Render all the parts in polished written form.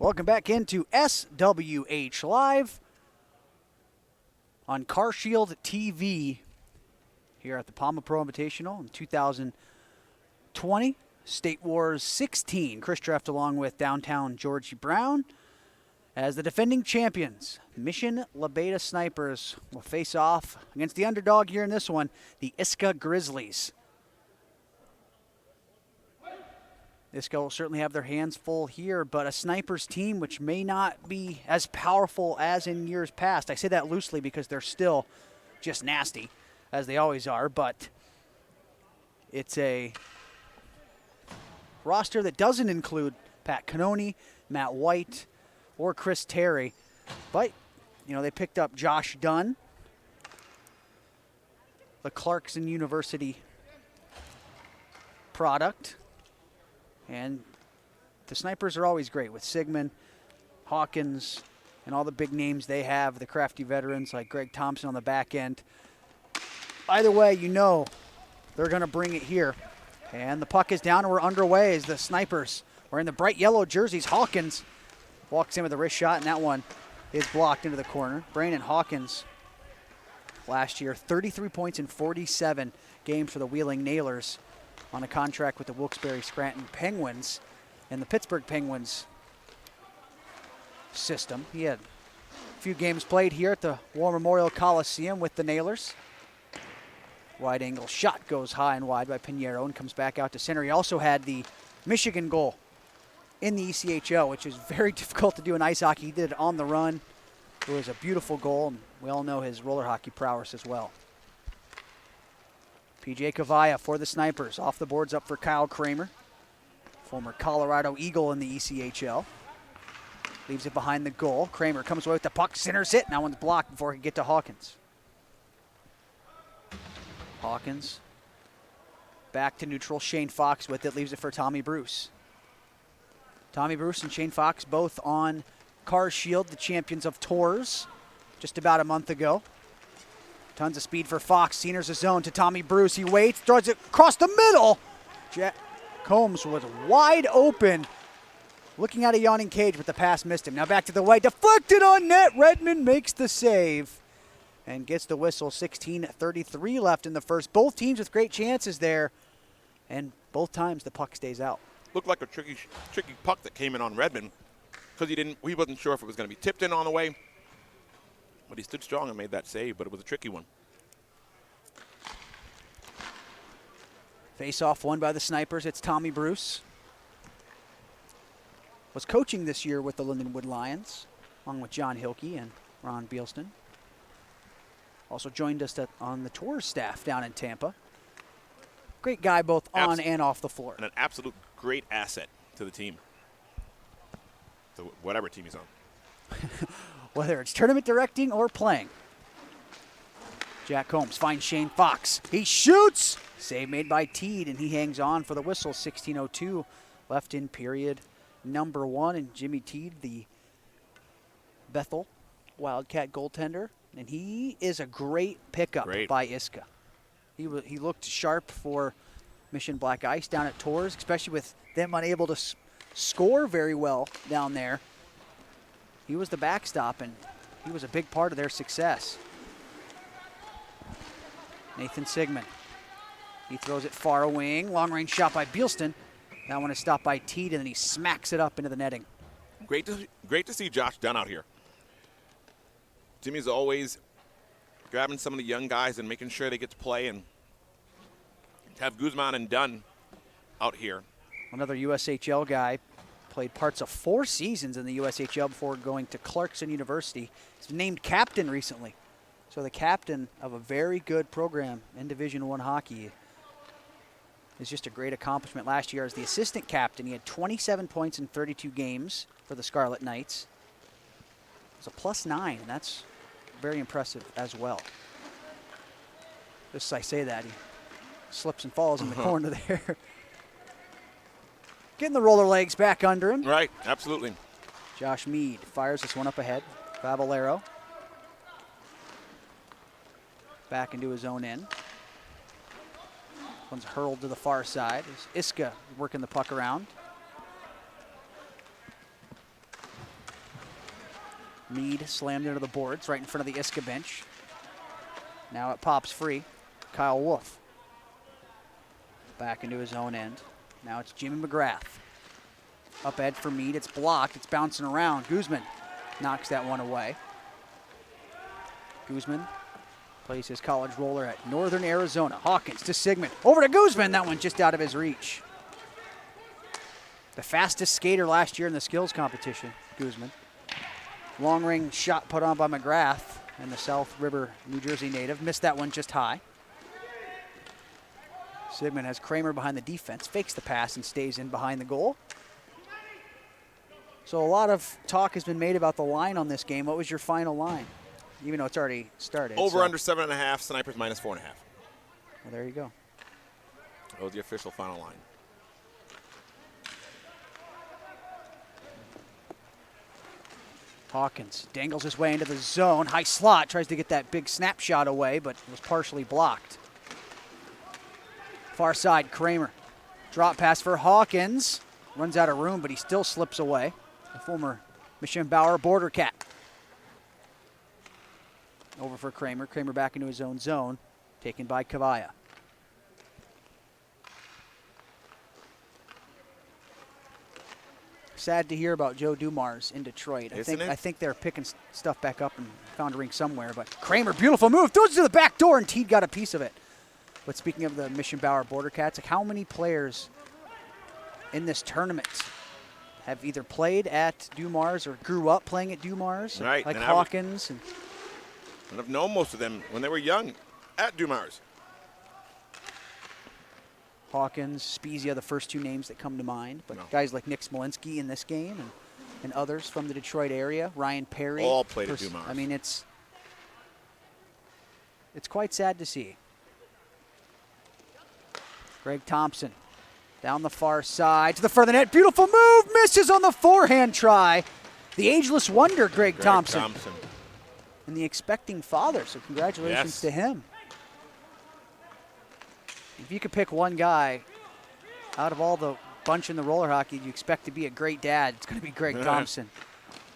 Welcome back into SWH Live on CarShield TV here at the PAMA Pro Invitational in 2020. State Wars 16. Chris Dreft along with downtown Georgie Brown as the defending champions, Mission Labeda Snipers, will face off against the underdog here in this one, the ISCA Grizzlies. ISCA will certainly have their hands full here, but a Snipers team which may not be as powerful as in years past. I say that loosely because they're still just nasty, as they always are, but it's a roster that doesn't include Pat Cannoni, Matt White, or Chris Terry. But, you know, they picked up Josh Dunn, the Clarkson University product. And the Snipers are always great with Sigmund, Hawkins, and all the big names they have, the crafty veterans like Greg Thompson on the back end. Either way, you know they're going to bring it here. And the puck is down and we're underway as the Snipers are in the bright yellow jerseys. Hawkins walks in with a wrist shot, and that one is blocked into the corner. Brandon Hawkins, last year, 33 points in 47 games for the Wheeling Nailers, on a contract with the Wilkes-Barre Scranton Penguins and the Pittsburgh Penguins system. He had a few games played here at the War Memorial Coliseum with the Nailers. Wide angle shot goes high and wide by Pinheiro and comes back out to center. He also had the Michigan goal in the ECHL, which is very difficult to do in ice hockey. He did it on the run. It was a beautiful goal, and we all know his roller hockey prowess as well. PJ Cavalla for the Snipers. Off the boards up for Kyle Kramer, former Colorado Eagle in the ECHL. Leaves it behind the goal. Kramer comes away with the puck, centers it. Now one's blocked before he can get to Hawkins. Hawkins back to neutral. Shane Fox with it. Leaves it for Tommy Bruce. Tommy Bruce and Shane Fox both on CarShield, the champions of tours, just about a month ago. Tons of speed for Fox. Centers the zone to Tommy Bruce. He waits, throws it across the middle. Jack Combs was wide open, looking at a yawning cage, but the pass missed him. Now back to the white, deflected on net. Redmond makes the save and gets the whistle. 16:33 left in the first. Both teams with great chances there, and both times the puck stays out. Looked like a tricky puck that came in on Redmond because he wasn't sure if it was going to be tipped in on the way. But he stood strong and made that save, but it was a tricky one. Face-off won by the Snipers. It's Tommy Bruce. Was coaching this year with the Lindenwood Lions, along with John Hilke and Ron Bielston. Also joined us on the tour staff down in Tampa. Great guy both on and off the floor. And an absolute great asset to the team. To whatever team he's on. Whether it's tournament directing or playing. Jack Combs finds Shane Fox. He shoots! Save made by Teed, and he hangs on for the whistle. 16:02 left in period number one. And Jimmy Teed, the Bethel Wildcat goaltender, and he is a great pickup by ISCA. He looked sharp for Mission Black Ice down at Tours, especially with them unable to score very well down there. He was the backstop, and he was a big part of their success. Nathan Sigmund. He throws it far wing. Long-range shot by Bielston. That one is stopped by Teed, and then he smacks it up into the netting. Great to see Josh Dunn out here. Jimmy's always grabbing some of the young guys and making sure they get to play, and to have Guzman and Dunn out here. Another USHL guy. Played parts of 4 seasons in the USHL before going to Clarkson University. He's named captain recently. So the captain of a very good program in Division I hockey is just a great accomplishment. Last year as the assistant captain, he had 27 points in 32 games for the Scarlet Knights. It was a +9, and that's very impressive as well. Just as I say that, he slips and falls in the corner there. Getting the roller legs back under him. Right, absolutely. Josh Mead fires this one up ahead. Favalero. Back into his own end. One's hurled to the far side. It's ISCA working the puck around. Mead slammed into the boards right in front of the ISCA bench. Now it pops free. Kyle Wolf back into his own end. Now it's Jimmy McGrath. Up ahead for Mead. It's blocked. It's bouncing around. Guzman knocks that one away. Guzman plays his college roller at Northern Arizona. Hawkins to Sigmund. Over to Guzman. That one just out of his reach. The fastest skater last year in the skills competition, Guzman. Long range shot put on by McGrath, and the South River, New Jersey native. Missed that one just high. Sigmund has Kramer behind the defense, fakes the pass and stays in behind the goal. So a lot of talk has been made about the line on this game. What was your final line? Even though it's already started. Over under 7.5, Snipers minus 4.5. Well, there you go. That was the official final line. Hawkins dangles his way into the zone. High slot, tries to get that big snapshot away, but was partially blocked. Far side, Kramer. Drop pass for Hawkins. Runs out of room, but he still slips away. The former Mischenbauer border cat. Over for Kramer. Kramer back into his own zone. Taken by Kavaya. Sad to hear about Joe Dumars in Detroit. I think they're picking stuff back up and found a rink somewhere. But Kramer, beautiful move. Throws it to the back door, and Teed got a piece of it. But speaking of the Mischenbauer border cats, like how many players in this tournament have either played at Dumars or grew up playing at Dumars? Right. Like Hawkins. And I've known most of them when they were young at Dumars. Hawkins, Spezia, the first two names that come to mind. But guys like Nick Smolinski in this game and others from the Detroit area. Ryan Perry. All played at Dumars. I mean, it's quite sad to see. Greg Thompson down the far side to the further net. Beautiful move. Misses on the forehand try. The ageless wonder, Greg Thompson. And the expecting father, so congratulations to him. If you could pick one guy out of all the bunch in the roller hockey you expect to be a great dad, it's going to be Greg Thompson.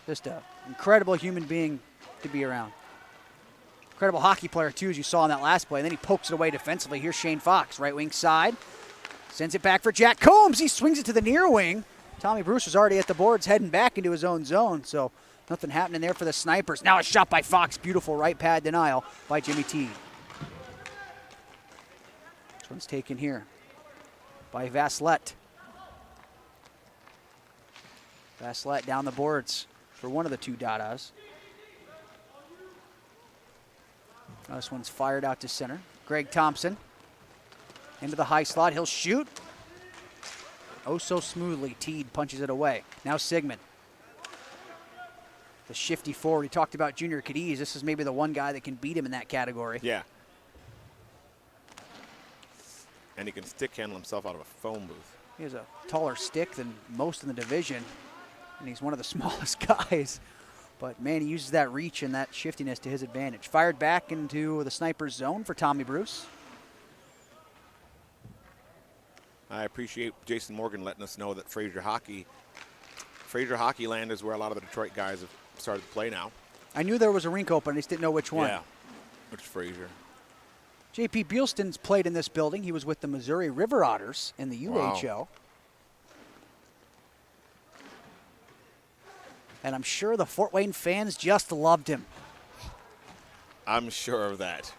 Just an incredible human being to be around. Incredible hockey player, too, as you saw in that last play. And then he pokes it away defensively. Here's Shane Fox, right wing side. Sends it back for Jack Combs. He swings it to the near wing. Tommy Bruce was already at the boards, heading back into his own zone. So nothing happening there for the Snipers. Now a shot by Fox. Beautiful right pad denial by Jimmy Teed. This one's taken here by Vaslet. Vaslet down the boards for one of the two Dadas. This one's fired out to center. Greg Thompson into the high slot. He'll shoot. Oh, so smoothly. Teed punches it away. Now Sigmund. The shifty forward. He talked about Junior Cadiz. This is maybe the one guy that can beat him in that category. Yeah. And he can stick handle himself out of a phone booth. He has a taller stick than most in the division, and he's one of the smallest guys. But, man, he uses that reach and that shiftiness to his advantage. Fired back into the Sniper's zone for Tommy Bruce. I appreciate Jason Morgan letting us know that Fraser Hockey Land is where a lot of the Detroit guys have started to play now. I knew there was a rink open. I just didn't know which one. Yeah, which Fraser. J.P. Bielston's played in this building. He was with the Missouri River Otters in the UHL. Wow. And I'm sure the Fort Wayne fans just loved him. I'm sure of that.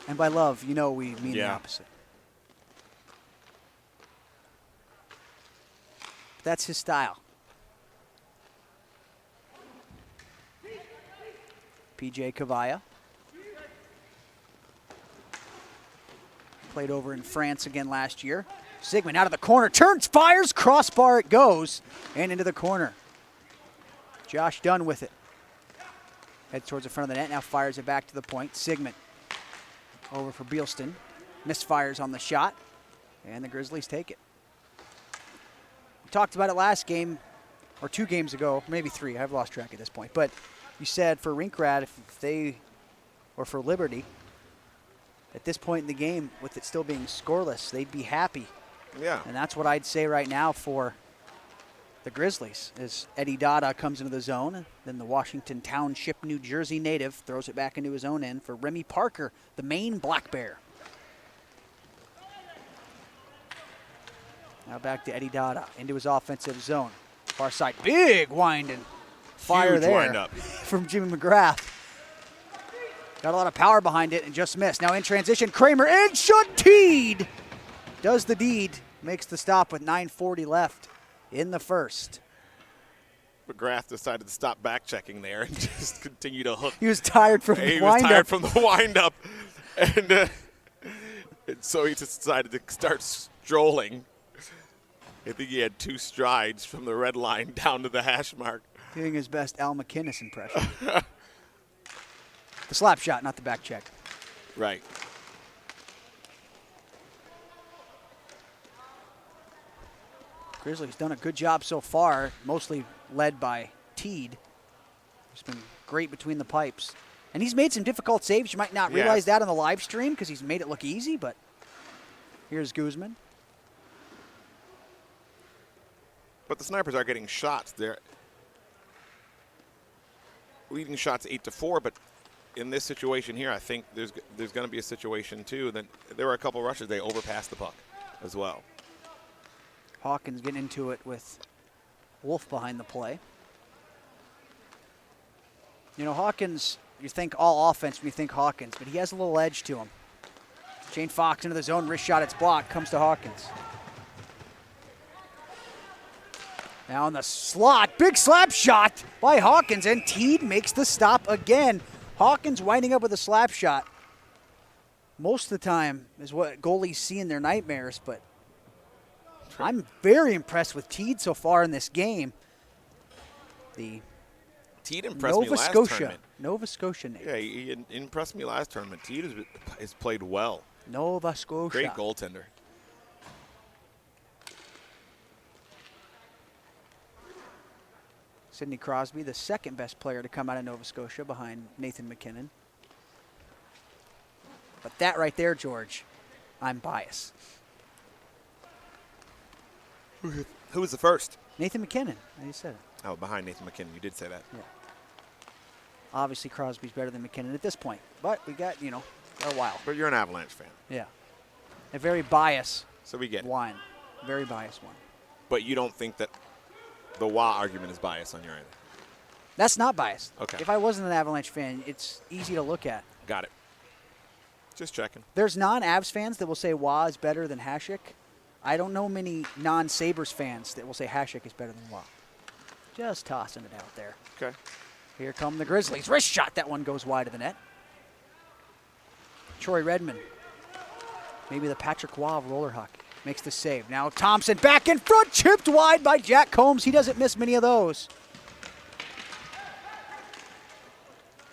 And by love, you know we mean the opposite. But that's his style. PJ Kavaya. Played over in France again last year. Sigmund out of the corner, turns, fires, crossbar it goes, and into the corner. Josh Dunn with it. Heads towards the front of the net, now fires it back to the point. Sigmund over for Bielston. Misfires on the shot, and the Grizzlies take it. We talked about it last game, or 2 games ago, maybe 3, I've lost track at this point. But you said for Rinkrad, if they, or for Liberty, at this point in the game, with it still being scoreless, they'd be happy. Yeah. And that's what I'd say right now for the Grizzlies as Eddie Dada comes into the zone. Then the Washington Township, New Jersey native throws it back into his own end for Remy Parker, the Maine Black Bear. Now back to Eddie Dada into his offensive zone. Far side, big wind and fire Huge there wind up from Jimmy McGrath. Got a lot of power behind it and just missed. Now in transition, Kramer and Teed does the deed, makes the stop with 9:40 left in the first. McGrath decided to stop back checking there and just continue to hook. He was tired from the He was wind tired up. from the wind-up, and so he just decided to start strolling. I think he had 2 strides from the red line down to the hash mark. Doing his best Al McInnes impression. The slap shot, not the back check. Right. Grizzlies done a good job so far, mostly led by Teed. He's been great between the pipes. And he's made some difficult saves. You might not realize that on the live stream because he's made it look easy, but here's Guzman. But the snipers are getting shots. They're leading shots 8-4, but in this situation here, I think there's going to be a situation too. Then there were a couple rushes. They overpassed the puck as well. Hawkins getting into it with Wolf behind the play. You know, Hawkins, you think all offense when you think Hawkins, but he has a little edge to him. Shane Fox into the zone, wrist shot, it's blocked, comes to Hawkins. Now in the slot, big slap shot by Hawkins, and Teed makes the stop again. Hawkins winding up with a slap shot. Most of the time is what goalies see in their nightmares, but I'm very impressed with Teed so far in this game. The Teed impressed me last tournament. Nova Scotia native. Yeah, he impressed me last tournament. Teed has played well. Nova Scotia. Great goaltender. Sidney Crosby, the second best player to come out of Nova Scotia behind Nathan McKinnon. But that right there, George, I'm biased. Who was the first? Nathan McKinnon, you said it. Oh, behind Nathan McKinnon. You did say that. Yeah. Obviously, Crosby's better than McKinnon at this point, but we got, a while. But you're an Avalanche fan. Yeah. A very biased So we get it. one. Very biased one. But you don't think that the Wah argument is biased on your end? That's not biased. Okay. If I wasn't an Avalanche fan, it's easy to look at. Got it. Just checking. There's non-Avs fans that will say Wah is better than Hasek. I don't know many non-Sabres fans that will say Hasek is better than Wah. Just tossing it out there. Okay. Here come the Grizzlies. Wrist shot. That one goes wide of the net. Troy Redmond. Maybe the Patrick Waugh of roller hockey. Makes the save. Now Thompson back in front. Chipped wide by Jack Combs. He doesn't miss many of those.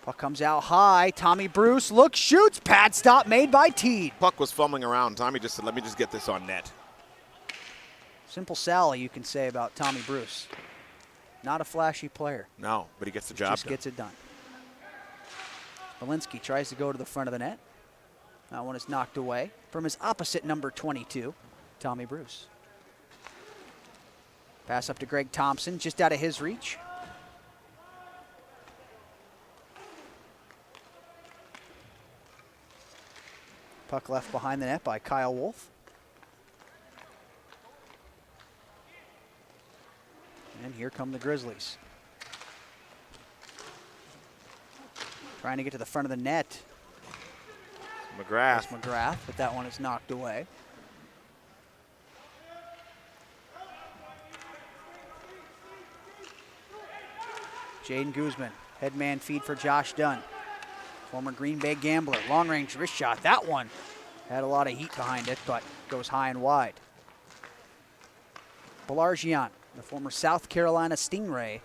Puck comes out high. Tommy Bruce looks, shoots. Pad stop made by Teed. Puck was fumbling around. Tommy just said, let me just get this on net. Simple Sally, you can say about Tommy Bruce. Not a flashy player. No, but he gets the job Just done. gets it done. Walensky tries to go to the front of the net. That one is knocked away from his opposite number 22, Tommy Bruce. Pass up to Greg Thompson, just out of his reach. Puck left behind the net by Kyle Wolf. And here come the Grizzlies. Trying to get to the front of the net. McGrath. That's McGrath, but that one is knocked away. Jaden Guzman, head man feed for Josh Dunn. Former Green Bay Gambler, long range wrist shot. That one had a lot of heat behind it, but goes high and wide. Balargian, the former South Carolina Stingray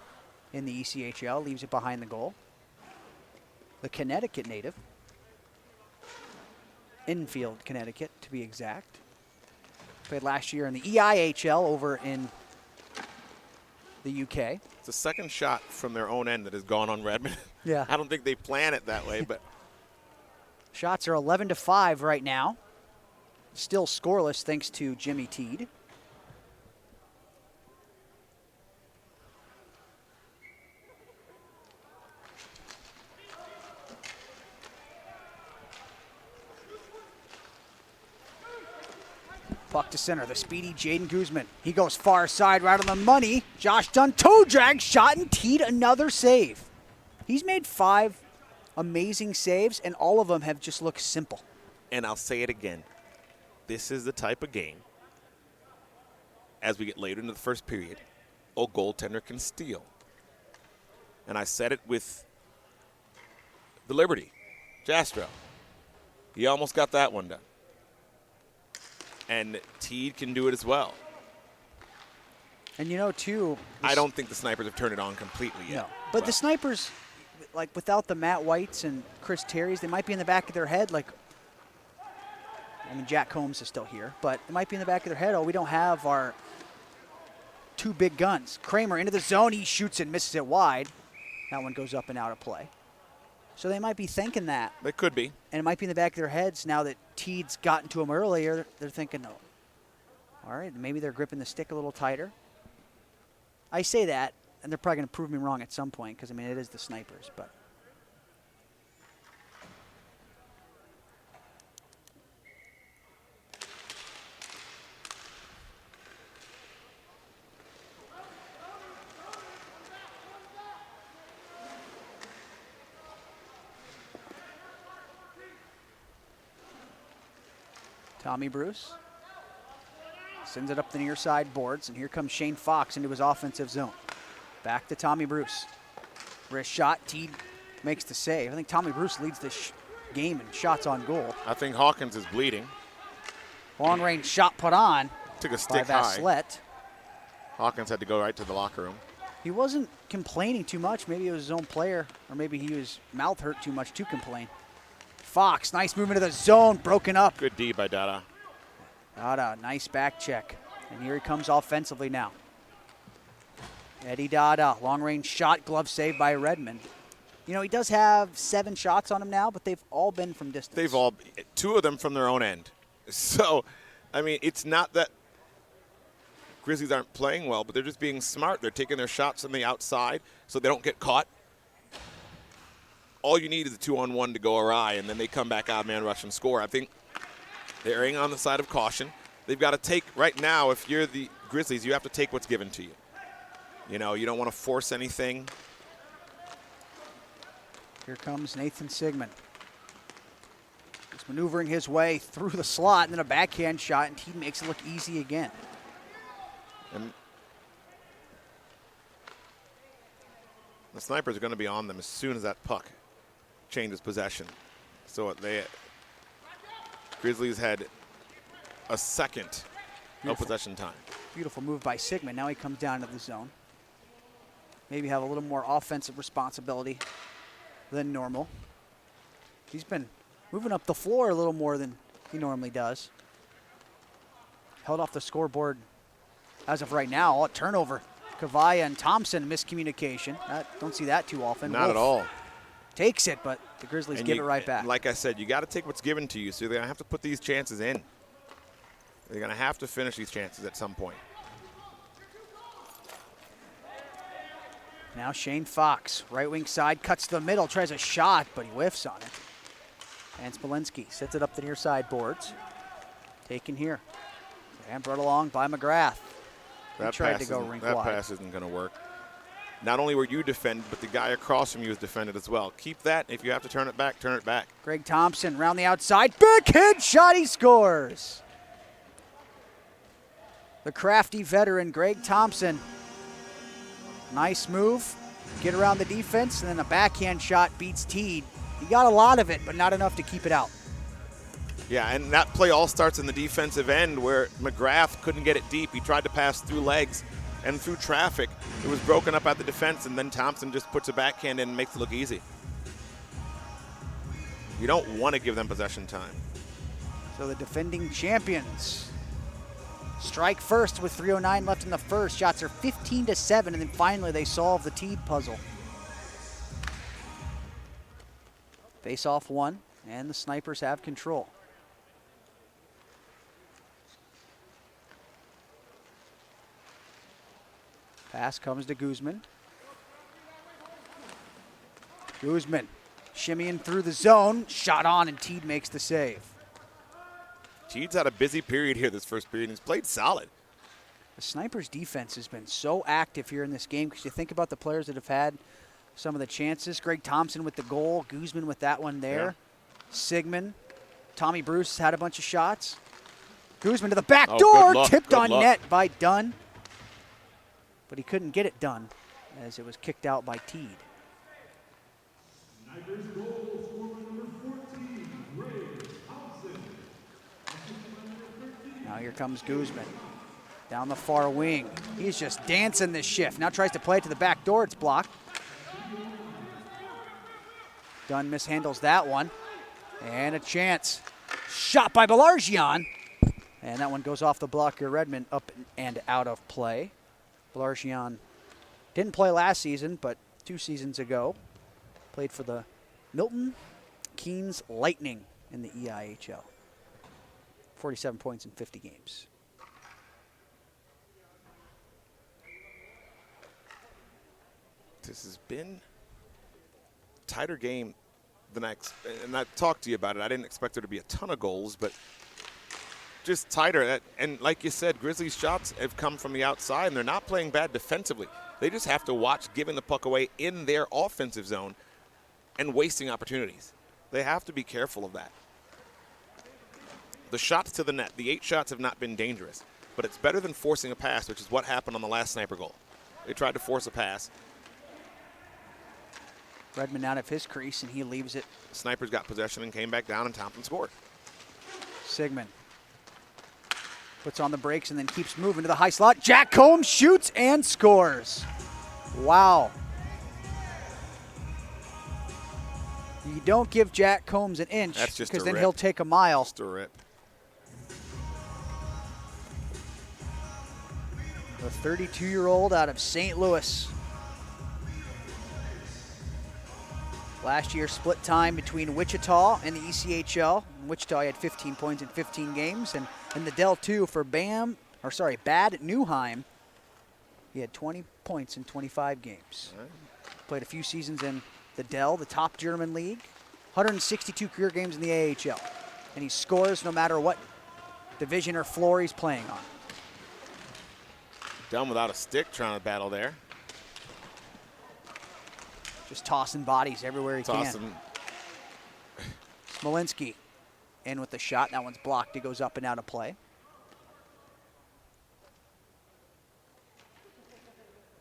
in the ECHL, leaves it behind the goal. The Connecticut native, Enfield, Connecticut, to be exact. Played last year in the EIHL over in the UK. It's the second shot from their own end that has gone on Redmond. Yeah. I don't think they plan it that way, but Shots are 11-5 right now. Still scoreless thanks to Jimmy Teed. Puck to center, the speedy Jaden Guzman. He goes far side, right on the money. Josh Dunn toe drag, shot and teed, another save. He's made 5 amazing saves, and all of them have just looked simple. And I'll say it again. This is the type of game, as we get later into the first period, a goaltender can steal. And I said it with the Liberty, Jastrow. He almost got that one done. And Teed can do it as well. And you know, too, I don't think the Snipers have turned it on completely yet. No, but the Snipers, like without the Matt Whites and Chris Terrys, they might be in the back of their head like, I mean, Jack Combs is still here, but it might be in the back of their head, oh, we don't have our 2 big guns. Kramer into the zone, he shoots it, misses it wide. That one goes up and out of play. So they might be thinking that. They could be. And it might be in the back of their heads now that Teed's gotten to them earlier. They're thinking, oh, all right, maybe they're gripping the stick a little tighter. I say that, and they're probably going to prove me wrong at some point because, I mean, it is the Snipers. But Tommy Bruce sends it up the near side boards, and here comes Shane Fox into his offensive zone. Back to Tommy Bruce. Wrist shot, Teed makes the save. I think Tommy Bruce leads this game in shots on goal. I think Hawkins is bleeding. Long range shot put on. Took a stick by high. Vaslett. Hawkins had to go right to the locker room. He wasn't complaining too much. Maybe it was his own player, or maybe he was mouth hurt too much to complain. Fox, nice movement to the zone, broken up. Good D by Dada. Dada, nice back check. And here he comes offensively now. Eddie Dada, long range shot, glove save by Redmond. You know, he does have 7 shots on him now, but they've all been from distance. They've all, 2 of them from their own end. So, I mean, it's not that Grizzlies aren't playing well, but they're just being smart. They're taking their shots on the outside so they don't get caught. All you need is a 2-on-1 to go awry, and then they come back out, man rush and score. I think they're erring on the side of caution. They've got to take, right now, if you're the Grizzlies, you have to take what's given to you. You know, you don't want to force anything. Here comes Nathan Sigmund. He's maneuvering his way through the slot, and then a backhand shot, and he makes it look easy again. And the Snipers are going to be on them as soon as that puck changes possession. So Grizzlies had a second of possession time. Beautiful move by Sigmund. Now he comes down to the zone. Maybe have a little more offensive responsibility than normal. He's been moving up the floor a little more than he normally does. Held off the scoreboard as of right now. A turnover. Kavaya and Thompson, miscommunication. Don't see that too often. Not at all. Takes it, but the Grizzlies give it right back. Like I said, you got to take what's given to you, so they're going to have to put these chances in. They're going to have to finish these chances at some point. Now Shane Fox, right wing side, cuts to the middle, tries a shot, but he whiffs on it. And Smolinski sets it up the near side boards. Taken here. And brought along by McGrath. He tried to go rink wide. That pass isn't going to work. Not only were you defended, but the guy across from you was defended as well. Keep that. If you have to turn it back, turn it back. Greg Thompson round the outside. Backhand shot, he scores. The crafty veteran, Greg Thompson. Nice move. Get around the defense, and then a backhand shot beats Teed. He got a lot of it, but not enough to keep it out. Yeah, and that play all starts in the defensive end where McGrath couldn't get it deep. He tried to pass through legs and through traffic. It was broken up at the defense, and then Thompson just puts a backhand in and makes it look easy. You don't want to give them possession time. So the defending champions strike first with 3:09 left in the first. Shots are 15-7, and then finally they solve the Teed puzzle. Face-off one, and the Snipers have control. Pass comes to Guzman. Guzman shimmying through the zone. Shot on, and Teed makes the save. Teed's had a busy period here this first period. He's played solid. The Snipers' defense has been so active here in this game because you think about the players that have had some of the chances. Greg Thompson with the goal, Guzman with that one there. Yeah. Sigmund, Tommy Bruce had a bunch of shots. Guzman to the back door, tipped on net by Dunn. But he couldn't get it done as it was kicked out by Teed. Now here comes Guzman. Down the far wing. He's just dancing this shift. Now tries to play it to the back door. It's blocked. Dunn mishandles that one. And a chance. Shot by Belargian. And that one goes off the blocker. Redmond up and out of play. Belargian didn't play last season, but 2 seasons ago played for the Milton Keynes Lightning in the EIHL. 47 points in 50 games. This has been a tighter game than and I talked to you about it. I didn't expect there to be a ton of goals, but just tighter. And like you said, Grizzlies' shots have come from the outside, and they're not playing bad defensively. They just have to watch giving the puck away in their offensive zone and wasting opportunities. They have to be careful of that. The shots to the net, the 8 shots have not been dangerous, but it's better than forcing a pass, which is what happened on the last Sniper goal. They tried to force a pass. Redmond out of his crease, and he leaves it. Snipers got possession and came back down, and Thompson scored. Sigmund puts on the brakes and then keeps moving to the high slot. Jack Combs shoots and scores. Wow. You don't give Jack Combs an inch because then he'll take a mile. Just a rip. The 32-year-old out of St. Louis. Last year split time between Wichita and the ECHL. In Wichita, he had 15 points in 15 games. And in the Del 2 for Bad Newheim, he had 20 points in 25 games. Right. Played a few seasons in the Del, the top German league. 162 career games in the AHL. And he scores no matter what division or floor he's playing on. Done without a stick, trying to battle there. Just tossing bodies everywhere he can. Smolinski in with the shot. That one's blocked. It goes up and out of play.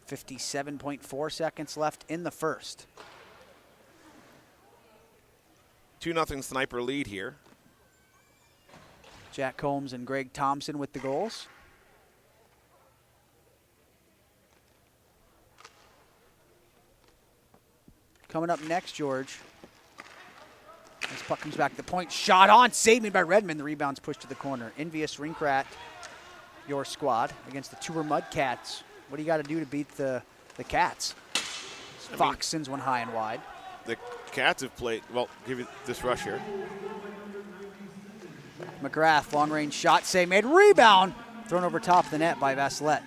57.4 seconds left in the first. 2-0 Sniper lead here. Jack Combs and Greg Thompson with the goals. Coming up next, George. This puck comes back to the point. Shot on, saved by Redmond. The rebound's pushed to the corner. Envious Rinkrat, your squad, against the Tour Mudcats. What do you got to do to beat the Cats? Fox sends one high and wide. The Cats have played, well, give you this rush here. McGrath, long-range shot, save made. Rebound, thrown over top of the net by Vassilette.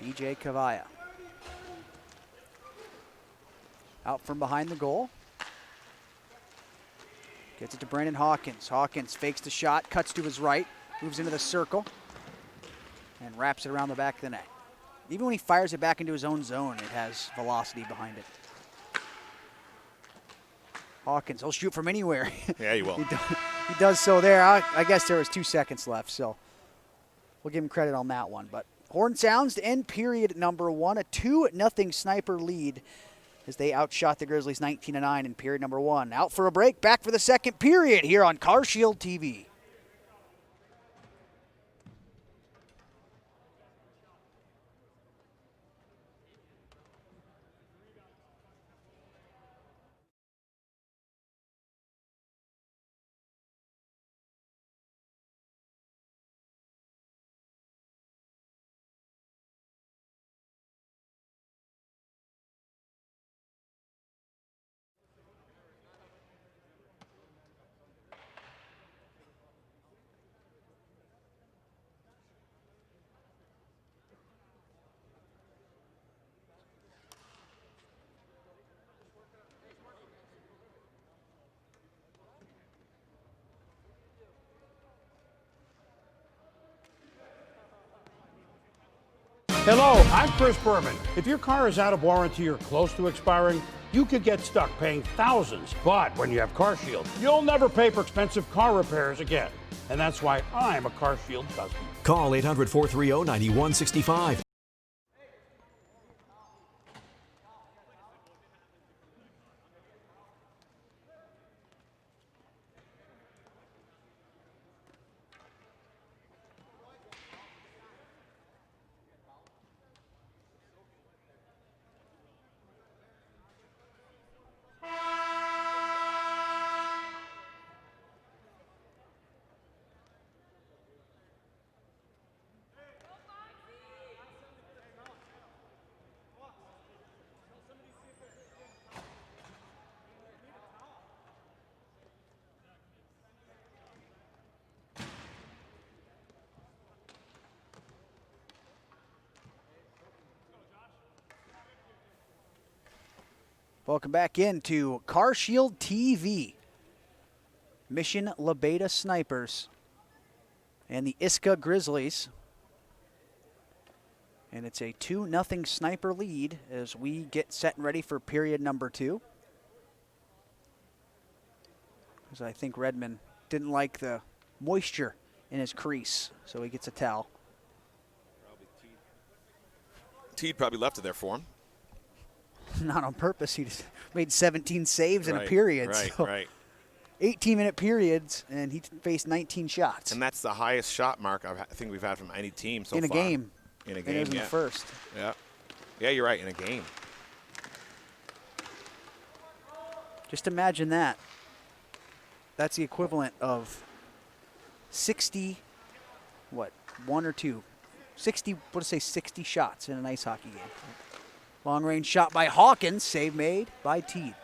PJ Cavalla. Out from behind the goal. Gets it to Brandon Hawkins. Hawkins fakes the shot, cuts to his right, moves into the circle, and wraps it around the back of the net. Even when he fires it back into his own zone, it has velocity behind it. Hawkins, he'll shoot from anywhere. Yeah, he will. He does so there. I guess there was 2 seconds left, so we'll give him credit on that one. But horn sounds to end period number 1. A 2-0 Sniper lead as they outshot the Grizzlies 19-9 in period number 1. Out for a break, back for the second period here on CarShield TV. Hello, I'm Chris Berman. If your car is out of warranty or close to expiring, you could get stuck paying thousands. But when you have CarShield, you'll never pay for expensive car repairs again. And that's why I'm a CarShield customer. Call 800-430-9165. Welcome back into CarShield TV. Mission Labeda Snipers and the ISCA Grizzlies. And it's a 2-0 sniper lead as we get set and ready for period number 2. Because I think Redmond didn't like the moisture in his crease, so he gets a towel. Teed probably left it there for him. Not on purpose. He just made 17 saves in a period. Right, so right. 18-minute periods, and he faced 19 shots. And that's the highest shot mark I think we've had from any team so far. In a game. In a And game, it was in yeah. the first. Yeah. Yeah, you're right, in a game. Just imagine that. That's the equivalent of 60, what, 1 or 2? 60, what to say, 60 shots in an ice hockey game. Long range shot by Hawkins, save made by Teed.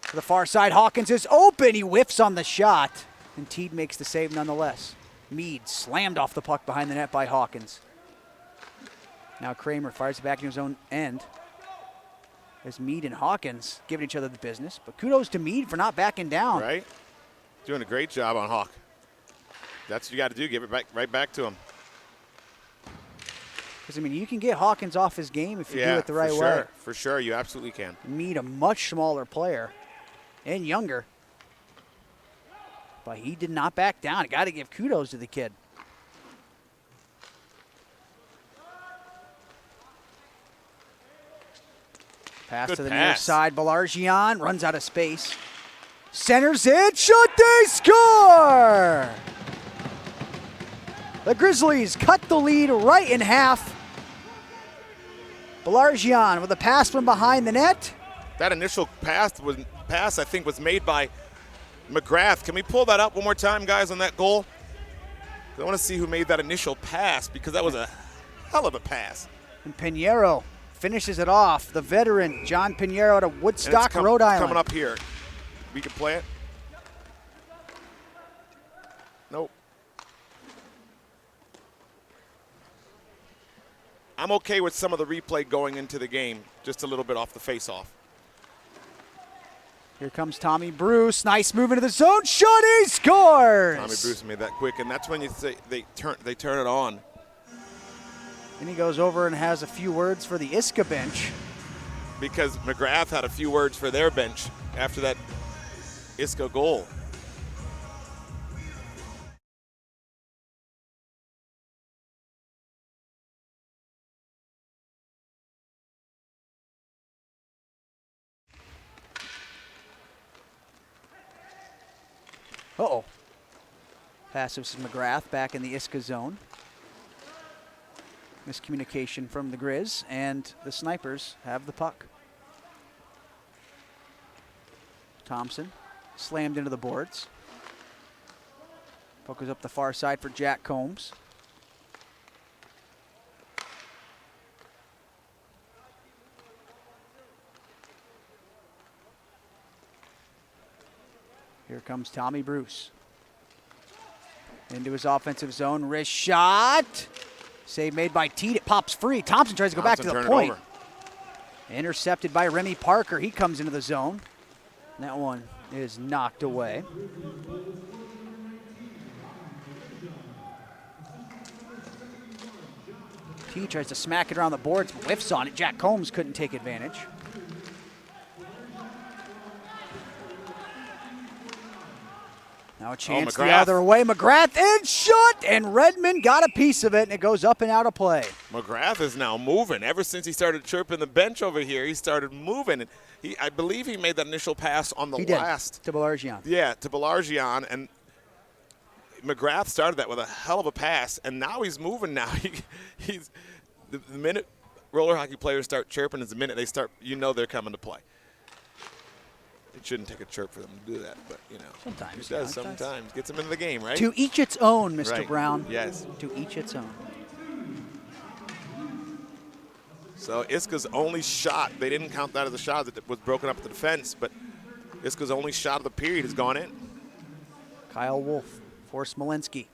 To the far side, Hawkins is open. He whiffs on the shot, and Teed makes the save nonetheless. Mead slammed off the puck behind the net by Hawkins. Now Kramer fires it back into his own end. As Mead and Hawkins giving each other the business. But kudos to Mead for not backing down. Right? Doing a great job on Hawk. That's what you got to do, give it back, right back to him. Because, I mean, you can get Hawkins off his game if you do it the right way. For sure, you absolutely can. Mead, a much smaller player and younger. But he did not back down. Got to give kudos to the kid. Pass to the near side. Balargian runs out of space. Centers it. Shot, they score! The Grizzlies cut the lead right in half. Balargian with a pass from behind the net. That initial pass, I think, was made by McGrath. Can we pull that up one more time, guys, on that goal? I want to see who made that initial pass because that was a hell of a pass. And Pinheiro finishes it off. The veteran, John Pinheiro out of Woodstock, Rhode Island. Coming up here. We can play it. Nope. I'm okay with some of the replay going into the game, just a little bit off the face-off. Here comes Tommy Bruce. Nice move into the zone. Shot, he scores! Tommy Bruce made that quick, and that's when you say they turn it on. And he goes over and has a few words for the ISCA bench. Because McGrath had a few words for their bench after that ISCA goal. Uh-oh. Pass to McGrath back in the ISCA zone. Miscommunication from the Grizz, and the Snipers have the puck. Thompson slammed into the boards. Puck goes up the far side for Jack Combs. Here comes Tommy Bruce. Into his offensive zone, wrist shot. Save made by Teed. It pops free. Thompson tries to go back to the point. Intercepted by Remy Parker. He comes into the zone. That one is knocked away. T tries to smack it around the boards, whiffs on it. Jack Combs couldn't take advantage. Now a chance the other way. McGrath in, shot, and Redmond got a piece of it, and it goes up and out of play. McGrath is now moving. Ever since he started chirping the bench over here, he started moving. And I believe he made that initial pass on the last. To Belargian. Yeah, to Belargian. And McGrath started that with a hell of a pass, and now he's moving now. He's the minute roller hockey players start chirping is the minute they start, they're coming to play. It shouldn't take a chirp for them to do that, but, Sometimes. It does sometimes. Gets them into the game, right? To each its own, Mr. Right. Brown. Yes. To each its own. So ISCA's only shot, they didn't count that as a shot that was broken up at the defense, but ISCA's only shot of the period has gone in. Kyle Wolf for Smolinski.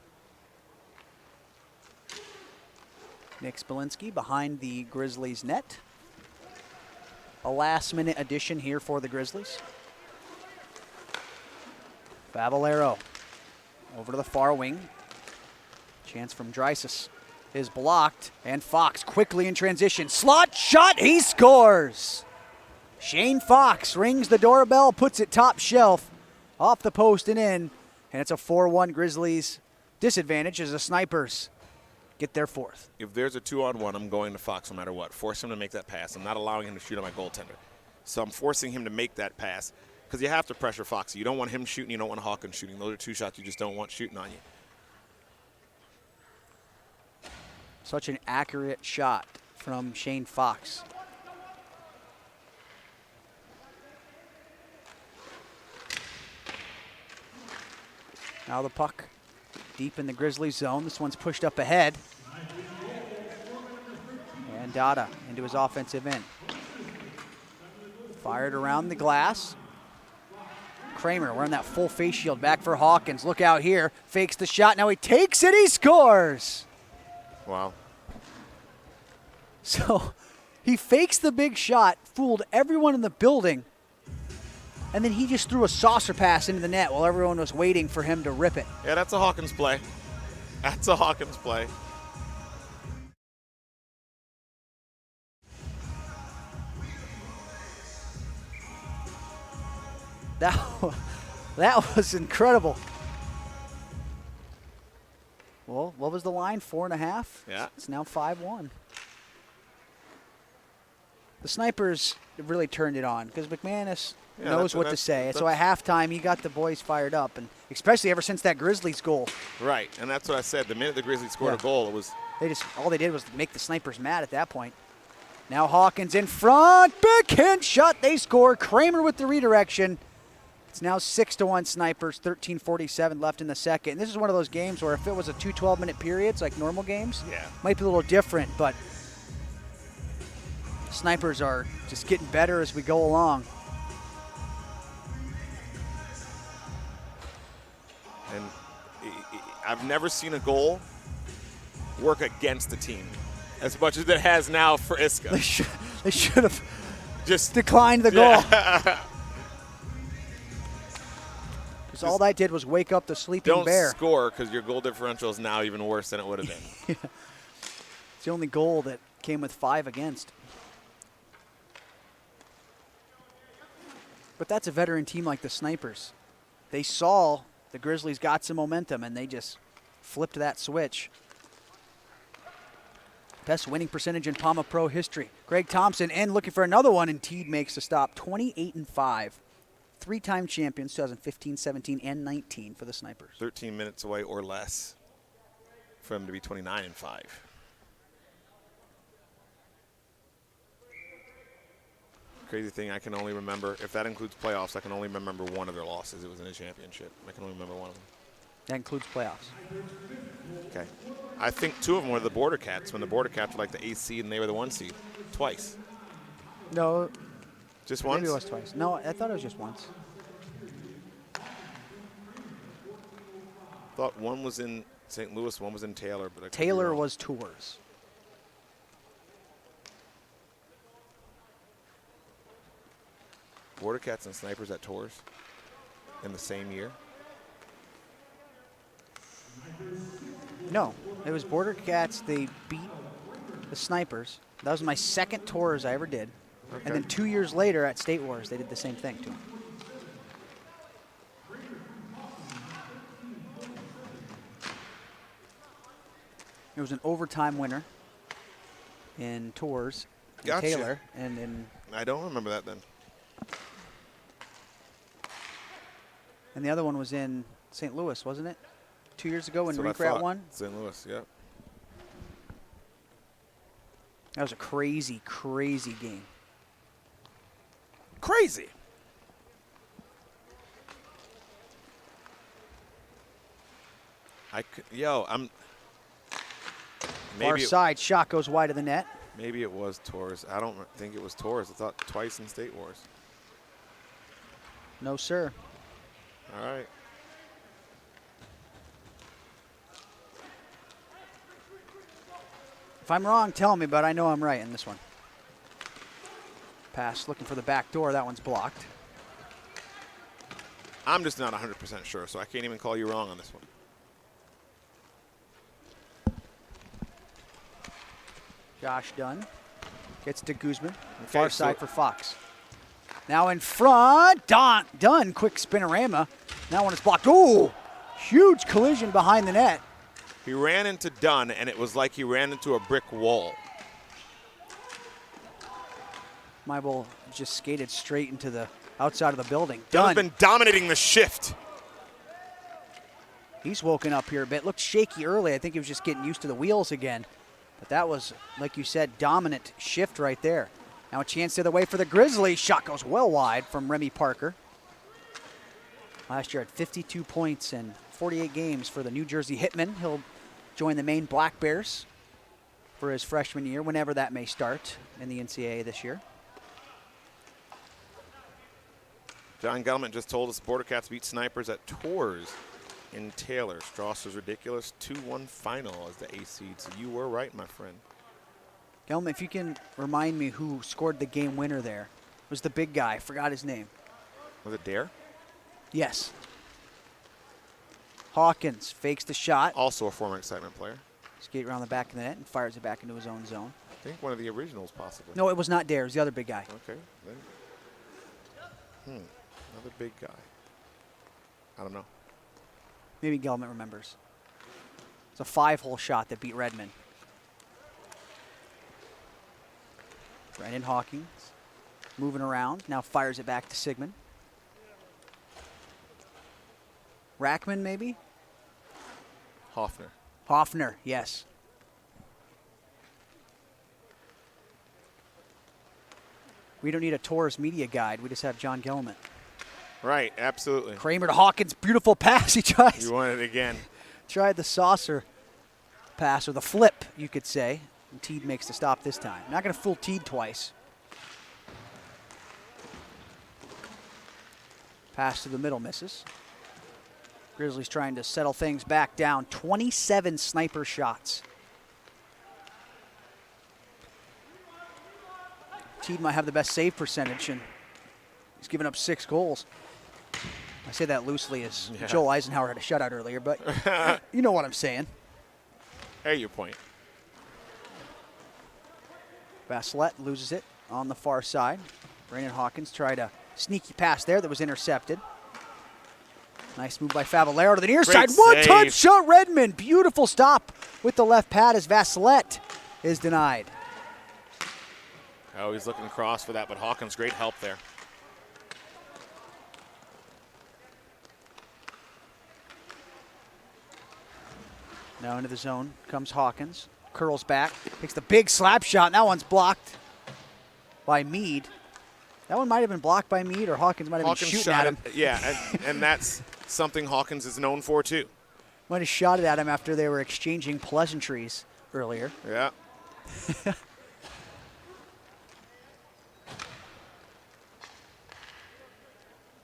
Nick Smolinski behind the Grizzlies net. A last-minute addition here for the Grizzlies. Favalero over to the far wing. Chance from Dreisis is blocked, and Fox quickly in transition. Slot shot, he scores! Shane Fox rings the doorbell, puts it top shelf, off the post and in, and it's a 4-1 Grizzlies disadvantage as the Snipers get their fourth. If there's a 2-on-1, I'm going to Fox no matter what. Force him to make that pass. I'm not allowing him to shoot on my goaltender. So I'm forcing him to make that pass because you have to pressure Foxy. You don't want him shooting. You don't want Hawkins shooting. Those are two shots you just don't want shooting on you. Such an accurate shot from Shane Fox. Now the puck deep in the Grizzlies zone. This one's pushed up ahead. And Dada into his offensive end. Fired around the glass. Kramer wearing that full face shield back for Hawkins. Look out here. Fakes the shot. Now he takes it. He scores. Wow. So he fakes the big shot, fooled everyone in the building, and then he just threw a saucer pass into the net while everyone was waiting for him to rip it. Yeah, that's a Hawkins play. That's a Hawkins play. That was incredible. Well, what was the line? 4.5? Yeah. It's now 5-1. The Snipers really turned it on because McManus knows what to say. So at halftime, he got the boys fired up, and especially ever since that Grizzlies goal. Right, and that's what I said. The minute the Grizzlies scored a goal, it was all they did was make the Snipers mad at that point. Now Hawkins in front, backhand shot. They score. Kramer with the redirection. It's now 6-1 Snipers, 13:47 left in the second. And this is one of those games where if it was a 2 12-minute periods like normal games, might be a little different, but Snipers are just getting better as we go along. And I've never seen a goal work against the team as much as it has now for ISCA. They should have just declined the goal. Because all that did was wake up the sleeping bear. Don't score because your goal differential is now even worse than it would have been. It's the only goal that came with 5 against. But that's a veteran team like the Snipers. They saw the Grizzlies got some momentum, and they just flipped that switch. Best winning percentage in PAMA Pro history. Greg Thompson in looking for another one, and Teed makes the stop. 28-5. 3-time champions, 2015, 17, and 19 for the Snipers. 13 minutes away or less for them to be 29-5. Crazy thing, I can only remember, if that includes playoffs, I can only remember one of their losses. It was in a championship. I can only remember one of them. That includes playoffs. Okay. I think 2 of them were the Border Cats, when the Border Cats were like the 8th seed and they were the 1 seed. Twice. No. Just once? Maybe it was twice. No, I thought it was just once. Thought one was in St. Louis, one was in Taylor. But Taylor was Tours. Border Cats and Snipers at Tours in the same year? No, it was Border Cats. They beat the Snipers. That was my second tours I ever did. Okay. And then 2 years later at State Wars, they did the same thing to him. There was an overtime winner in tours in Gotcha. Taylor, and in I don't remember that then. and the other one was in St. Louis, wasn't it? 2 years ago when That's what I Rinkrat thought. won. St. Louis, yeah. That was a crazy, crazy game. Crazy. I'm. Far Maybe side shot goes wide of the net. maybe it was Tours. I don't think it was Tours. I thought twice in State Wars. No, sir. All right. If I'm wrong, tell me, but I know I'm right in this one. Pass looking for the back door. That one's blocked. I'm just not 100% sure, so I can't even call you wrong on this one. Josh Dunn gets to Guzman. Okay, Far so- side for Fox. Now in front, Dunn, quick spinorama. That one is blocked. Ooh, huge collision behind the net. He ran into Dunn, and it was like he ran into a brick wall. Meibel just skated straight into the outside of the building. Dunn Dunn, has been dominating the shift. he's woken up here a bit. Looked shaky early. I think he was just getting used to the wheels again. But that was, like you said, dominant shift right there. Now a chance the other way for the Grizzlies. Shot goes well wide from Remy Parker. Last year had 52 points in 48 games for the New Jersey Hitmen. He'll join the Maine Black Bears for his freshman year, whenever that may start in the NCAA this year. John Gellman just told us Border Cats beat Snipers at Tours in Taylor. Strauss was ridiculous. 2-1 final as the A seed. So you were right, my friend. Gelman, if you can remind me who scored the game winner there. It was the big guy. Forgot his name. Was it Dare? Yes. Hawkins fakes the shot. Also a former Excitement player. Skate around the back of the net and fires it back into his own zone. I think one of the originals, possibly. No, it was not Dare. It was the other big guy. Okay. Then. Another big guy. I don't know. Maybe Gelman remembers. It's a 5-hole shot that beat Redmond. Brandon Hawkins moving around. Now fires it back to Sigmund. Rackman, maybe? Hoffner. Hoffner, yes. We don't need a Taurus media guide. We just have John Gelman. Right, absolutely. Kramer to Hawkins, beautiful pass. He tries. You want it again. Tried the saucer pass, or the flip, you could say. And Teed makes the stop this time. Not going to fool Teed twice. Pass to the middle, misses. Grizzlies trying to settle things back down. 27 sniper shots. Teed might have the best save percentage, and he's given up 6 goals. I say that loosely as Joel Eisenhower had a shutout earlier, but you know what I'm saying. Hey, your point. Vasselette loses it on the far side. Brandon Hawkins tried a sneaky pass there that was intercepted. Nice move by Favalero to the near side. One-touch shot, Redmond. Beautiful stop with the left pad as Vasselette is denied. Oh, he's looking across for that, but Hawkins, great help there. Now into the zone comes Hawkins. Curls back, takes the big slap shot, and that one's blocked by Mead. That one might have been blocked by Mead, or Hawkins might have been shooting at him. Yeah, and that's something Hawkins is known for, too. Might have shot it at him after they were exchanging pleasantries earlier. Yeah.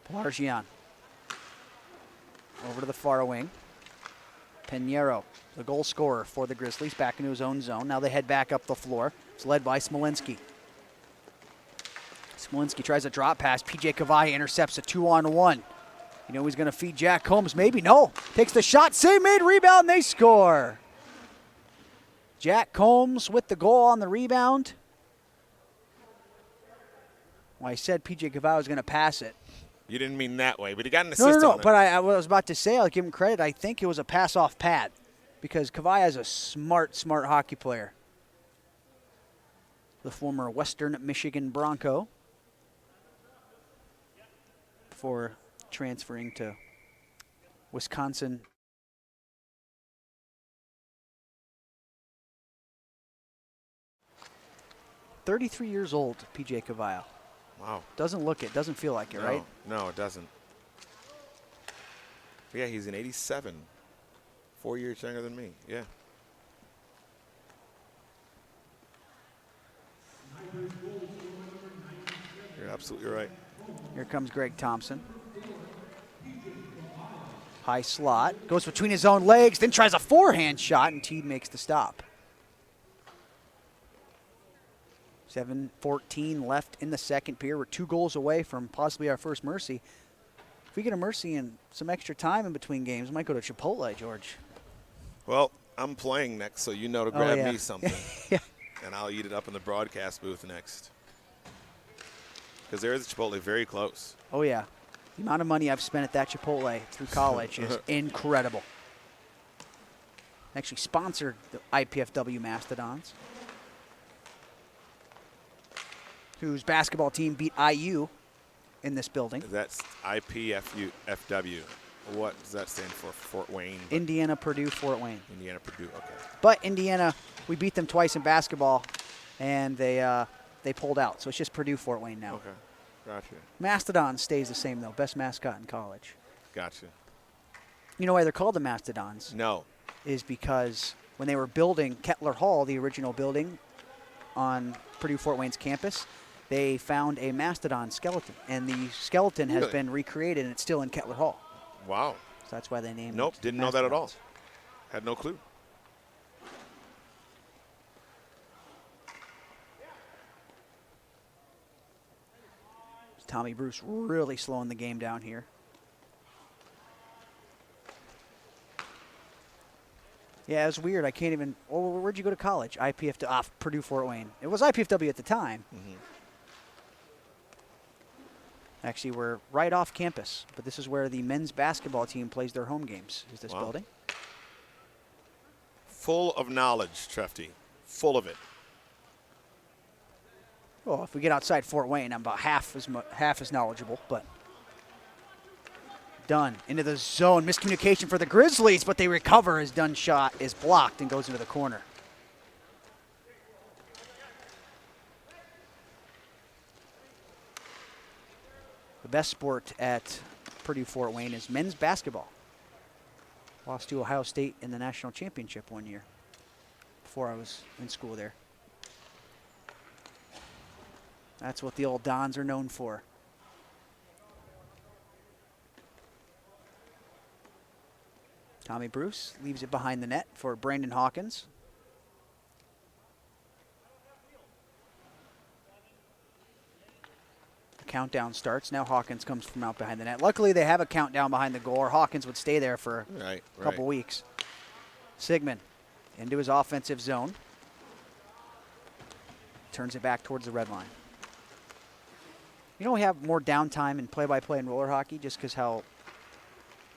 Pelargian. Over to the far wing. Pinheiro, the goal scorer for the Grizzlies, back into his own zone. Now they head back up the floor. It's led by Smolinski. Smolinski tries a drop pass. PJ Cavai intercepts a 2-on-1. You know he's going to feed Jack Combs. Maybe. No. Takes the shot. Save made. Rebound. They score. Jack Combs with the goal on the rebound. Well, I said P.J. Cavallo was going to pass it. You didn't mean that way, but he got an assist No. on it. But I was about to say, I'll give him credit. I think it was a pass off pad because Cavallo is a smart hockey player. The former Western Michigan Bronco before transferring to Wisconsin. "33 years old, P.J. Cavallo. Wow. Doesn't look it, doesn't feel like it, right? No, it doesn't. Yeah, he's an 87. 4 years younger than me. Yeah. You're absolutely right. Here comes Greg Thompson. High slot. Goes between his own legs, then tries a forehand shot, and Teed makes the stop. 7:14 left in the second period. We're 2 goals away from possibly our first mercy. If we get a mercy and some extra time in between games, we might go to Chipotle, George. Well, I'm playing next, so you know to grab yeah. me something. Yeah. And I'll eat it up in the broadcast booth next. Because there is a Chipotle very close. Oh, yeah. The amount of money I've spent at that Chipotle through college is incredible. Actually sponsored the IPFW Mastodons, whose basketball team beat IU in this building. That's IPFW. What does that stand for? Fort Wayne? Indiana, Purdue, Fort Wayne. Indiana, Purdue, okay. But Indiana, we beat them twice in basketball, and they pulled out. So it's just Purdue, Fort Wayne now. Okay, gotcha. Mastodon stays the same, though. Best mascot in college. Gotcha. You know why they're called the Mastodons? No. Is because when they were building Kettler Hall, the original building on Purdue Fort Wayne's campus, they found a mastodon skeleton, and the skeleton has Really? been recreated, and it's still in Kettler Hall. Wow. So that's why they named Nope, it. didn't know that at all. Mastodons. Had no clue. Tommy Bruce really slowing the game down here. Yeah, it's weird. I can't even. Oh, where'd you go to college? IPFW, Purdue Fort Wayne. It was IPFW at the time. Mm-hmm. Actually, we're right off campus, but this is where the men's basketball team plays their home games. Is this Wow. building? Full of knowledge, Trefty. Full of it. Well, if we get outside Fort Wayne, I'm about half as knowledgeable, but Dunn into the zone. Miscommunication for the Grizzlies, but they recover as Dunn's shot is blocked and goes into the corner. The best sport at Purdue Fort Wayne is men's basketball. Lost to Ohio State in the national championship one year before I was in school there. That's what the old Dons are known for. Tommy Bruce leaves it behind the net for Brandon Hawkins. The countdown starts. Now Hawkins comes from out behind the net. Luckily, they have a countdown behind the goal, or Hawkins would stay there for a couple weeks. Sigmund into his offensive zone. Turns it back towards the red line. You know, we have more downtime in play-by-play in roller hockey just because how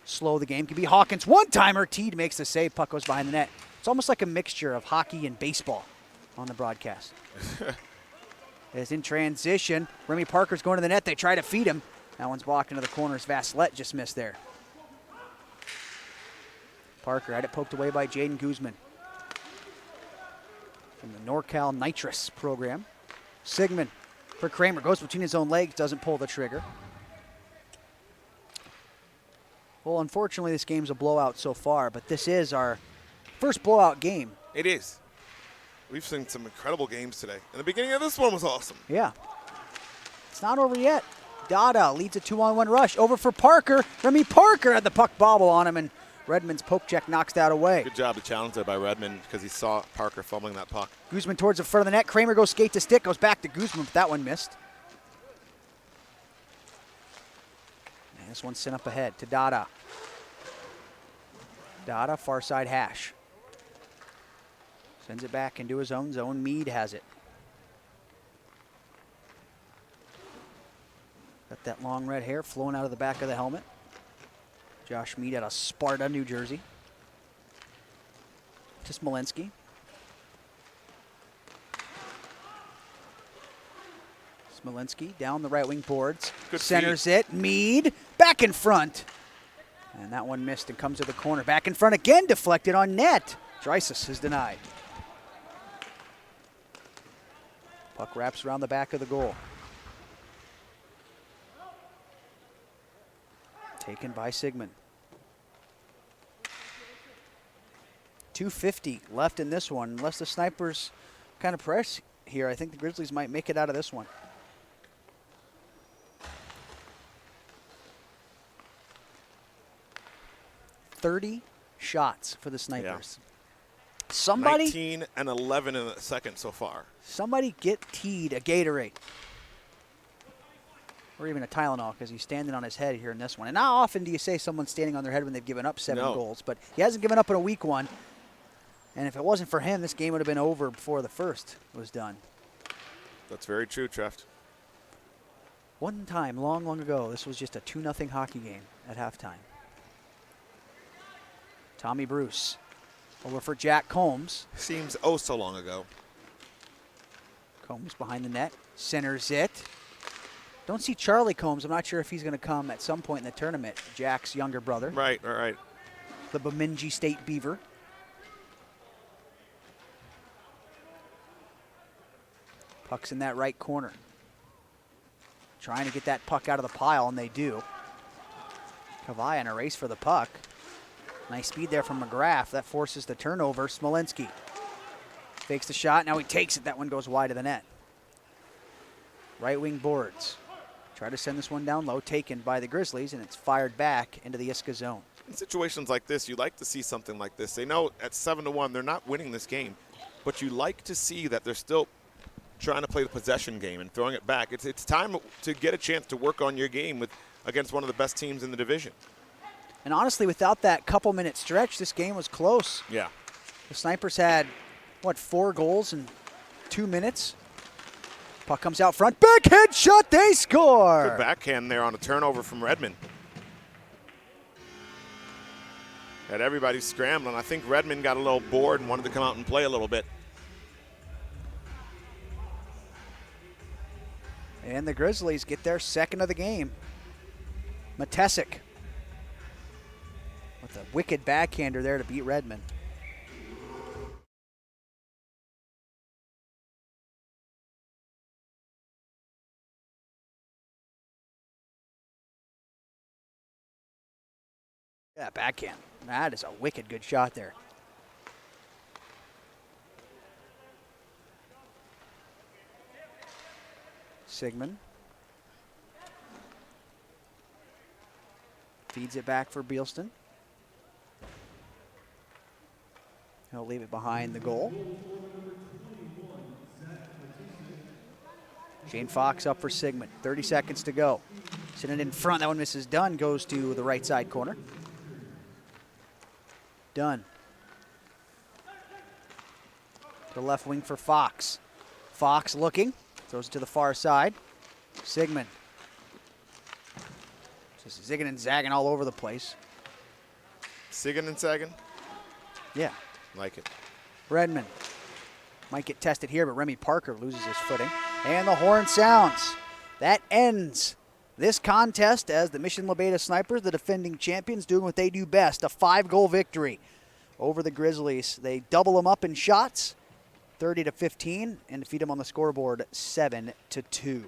slow the game can be. Hawkins, one-timer. Teed makes the save. Puck goes behind the net. It's almost like a mixture of hockey and baseball on the broadcast. It's in transition. Remy Parker's going to the net. They try to feed him. That one's blocked into the corners. Vassilette just missed there. Parker had it poked away by Jaden Guzman from the NorCal Nitrous program. Sigmund for Kramer. Goes between his own legs. Doesn't pull the trigger. Well, unfortunately, this game's a blowout so far, but this is our first blowout game. It is. We've seen some incredible games today. And the beginning of this one was awesome. Yeah. It's not over yet. Dada leads a 2-on-1 rush. Over for Parker. Remy Parker had the puck bobble on him, and Redmond's poke check knocks that away. Good job to challenge there by Redmond because he saw Parker fumbling that puck. Guzman towards the front of the net. Kramer goes skate to stick. Goes back to Guzman, but that one missed. And this one's sent up ahead to Dada. Dada, far side hash. Sends it back into his own zone. Mead has it. Got that long red hair flowing out of the back of the helmet. Josh Mead out of Sparta, New Jersey. To Smolinski. Smolinski down the right wing boards. Good Centers feed. it. Mead back in front. And that one missed and comes to the corner. Back in front again, deflected on net. Dreisis is denied. Puck wraps around the back of the goal. Taken by Sigmund. 2:50 left in this one. Unless the Snipers kind of press here, I think the Grizzlies might make it out of this one. .30 shots for the Snipers. Yeah. Somebody 19 and 11 in the second so far. Somebody get Teed a Gatorade. Or even a Tylenol, because he's standing on his head here in this one. And how often do you say someone's standing on their head when they've given up 7 goals? But he hasn't given up in a weak one. And if it wasn't for him, this game would have been over before the first was done. That's very true, Treft. One time, long, long ago, this was just a 2-0 hockey game at halftime. Tommy Bruce over for Jack Combs. Seems oh so long ago. Combs behind the net, centers it. Don't see Charlie Combs. I'm not sure if he's going to come at some point in the tournament. Jack's younger brother. Right, all right. The Bemidji State Beaver. Puck's in that right corner. Trying to get that puck out of the pile, and they do. Kavai in a race for the puck. Nice speed there from McGrath. That forces the turnover. Smolinski fakes the shot. Now he takes it. That one goes wide of the net. Right wing boards. Try to send this one down low. Taken by the Grizzlies, and it's fired back into the ISCA zone. In situations like this, you like to see something like this. They know at 7-1 they're not winning this game, but you like to see that they're still trying to play the possession game and throwing it back. It's time to get a chance to work on your game against one of the best teams in the division. And honestly, without that couple-minute stretch, this game was close. Yeah. The Snipers had, 4 goals in 2 minutes? Puck comes out front. Backhand shot, they score! Good backhand there on a turnover from Redmond. Had everybody scrambling. I think Redmond got a little bored and wanted to come out and play a little bit. And the Grizzlies get their second of the game. Matesic with a wicked backhander there to beat Redmond. Yeah, backhand. That is a wicked good shot there. Sigmund feeds it back for Beelston. He'll leave it behind the goal. Shane Fox up for Sigmund. 30 seconds to go. Sitting in front. That one misses. Dunn goes to the right side corner. Dunn. To the left wing for Fox. Fox looking. Throws it to the far side. Sigmund. Just zigging and zagging all over the place. Zigging and sagging? Yeah. Like it. Redmond might get tested here, but Remy Parker loses his footing. And the horn sounds. That ends this contest as the Mission Labeda Snipers, the defending champions, doing what they do best, a 5-goal victory over the Grizzlies. They double them up in shots, 30-15, and defeat them on the scoreboard 7-2.